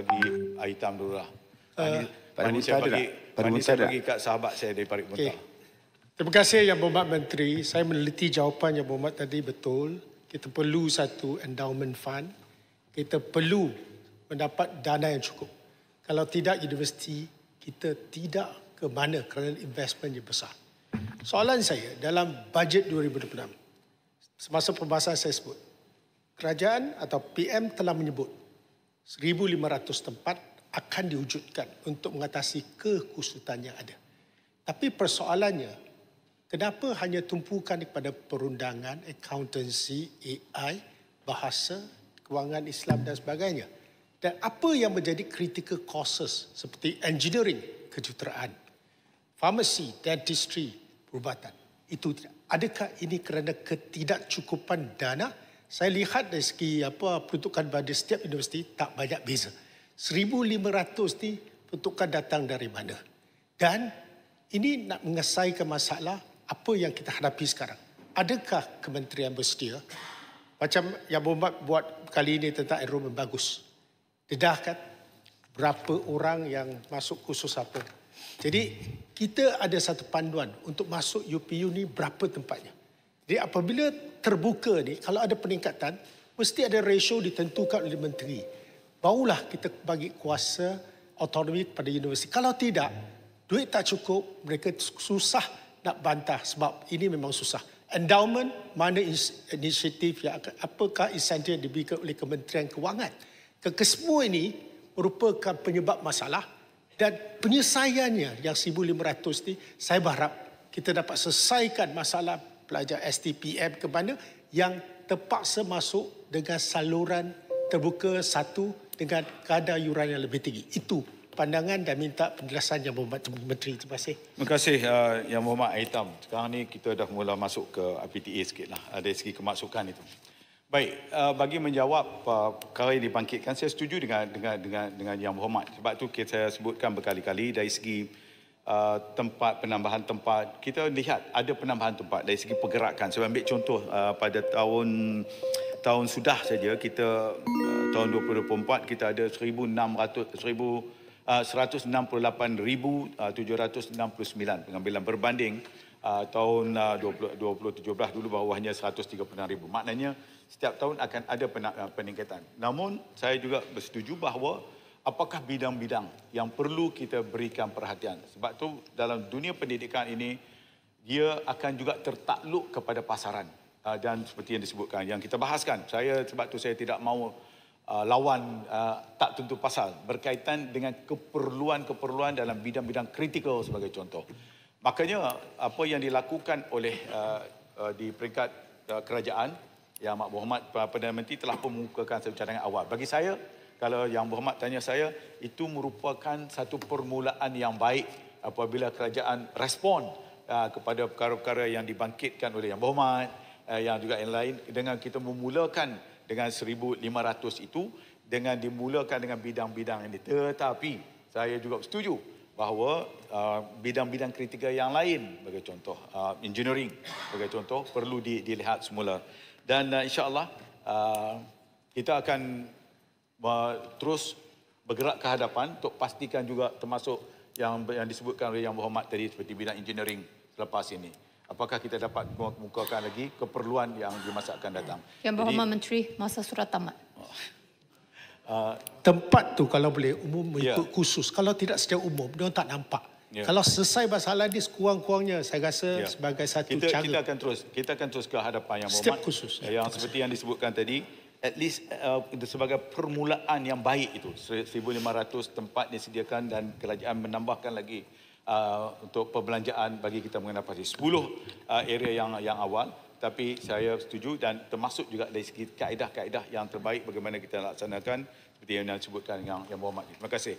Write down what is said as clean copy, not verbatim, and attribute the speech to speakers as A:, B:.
A: bagi Aitam dulu lah.
B: Pada
A: saya bagi kat sahabat saya dari Parit Muntah.
C: Terima kasih Yang Berhormat Menteri. Saya meneliti jawapan Yang Berhormat tadi betul. Kita perlu satu endowment fund. Kita perlu mendapat dana yang cukup. Kalau tidak, universiti kita tidak ke mana kerana investment yang besar. Soalan saya, dalam bajet 2026, semasa pembahasan saya sebut, kerajaan atau PM telah menyebut 1,500 tempat akan diwujudkan untuk mengatasi kekusutan yang ada. Tapi persoalannya, kenapa hanya tumpukan kepada perundangan, accountancy, AI, bahasa, kewangan Islam dan sebagainya? Dan apa yang menjadi critical courses seperti engineering, kejuruteraan, farmasi, dentistry, perubatan? Itu tidak. Adakah ini kerana ketidakcukupan dana? Saya lihat dari segi peruntukan pada setiap universiti tak banyak beza. 1,500 ni peruntukan datang dari mana? Dan ini nak menyelesaikan masalah apa yang kita hadapi sekarang. Adakah kementerian bersedia? Macam Yang Berhormat buat kali ini tentang enrollment bagus. Dedahkan berapa orang yang masuk kursus apa. Jadi kita ada satu panduan untuk masuk UPU ni berapa tempatnya. Jadi apabila terbuka ni, kalau ada peningkatan, mesti ada ratio ditentukan oleh menteri. Barulah kita bagi kuasa autonomi kepada universiti. Kalau tidak, duit tak cukup, mereka susah nak bantah sebab ini memang susah. Endowment, mana inisiatif yang apakah insentif yang diberikan oleh Kementerian Kewangan. Kesemua ini merupakan penyebab masalah dan penyelesaiannya yang 1,500 ni saya berharap kita dapat selesaikan masalah pelajar STPM ke mana yang terpaksa masuk dengan saluran terbuka satu dengan kadar yuran yang lebih tinggi. Itu pandangan dan minta penjelasan Yang Berhormat Menteri. Terima kasih.
A: Terima kasih Yang Berhormat Aitam. Sekarang ni kita dah mula masuk ke RPTA sikit lah. Dari segi kemasukan itu. Baik, bagi menjawab perkara yang dibangkitkan, saya setuju dengan Yang Berhormat. Sebab tu saya sebutkan berkali-kali dari segi penambahan tempat. Kita lihat ada penambahan tempat dari segi pergerakan. Saya ambil contoh pada tahun sudah saja kita tahun 2024 kita ada 168,769 pengambilan berbanding tahun 2017 dulu baru hanya 136,000. Maknanya setiap tahun akan ada peningkatan. Namun saya juga bersetuju bahawa apakah bidang-bidang yang perlu kita berikan perhatian. Sebab tu dalam dunia pendidikan ini dia akan juga tertakluk kepada pasaran. Dan seperti yang disebutkan, yang kita bahaskan. Sebab tu saya tidak mahu lawan tak tentu pasal berkaitan dengan keperluan-keperluan dalam bidang-bidang kritikal sebagai contoh. Makanya apa yang dilakukan oleh di peringkat kerajaan, Yang Amat Berhormat Perdana Menteri telah mengemukakan satu cadangan awal. Bagi saya, kalau Yang Berhormat tanya saya, itu merupakan satu permulaan yang baik apabila kerajaan respon kepada perkara-perkara yang dibangkitkan oleh Yang Berhormat, yang juga yang lain, dengan kita memulakan dengan 1,500 itu, dengan dimulakan dengan bidang-bidang ini. Tetapi saya juga setuju bahawa bidang-bidang kritikal yang lain, sebagai contoh engineering, sebagai contoh, perlu dilihat semula. Dan insya-Allah kita akan terus bergerak ke hadapan untuk pastikan juga termasuk yang disebutkan oleh Yang Berhormat tadi seperti bidang engineering selepas ini. Apakah kita dapat mengemukakan lagi keperluan yang di masa akan datang.
D: Yang Berhormat Menteri, masa surat tamat.
C: Tempat tu kalau boleh umum mengikut khusus. Kalau tidak secara umum, dia tak nampak. Kalau selesai masalah ni sekurang-kurangnya saya rasa sebagai satu cara.
A: Kita akan terus ke hadapan Yang Berhormat.
C: Setiap khusus.
A: Yang seperti yang disebutkan tadi, at least sebagai permulaan yang baik itu. 1,500 tempat disediakan dan kerajaan menambahkan lagi untuk perbelanjaan bagi kita mengenai 10 area yang awal. Tapi saya setuju dan termasuk juga dari segi kaedah-kaedah yang terbaik bagaimana kita laksanakan seperti yang disebutkan Yang Berhormat. Terima kasih.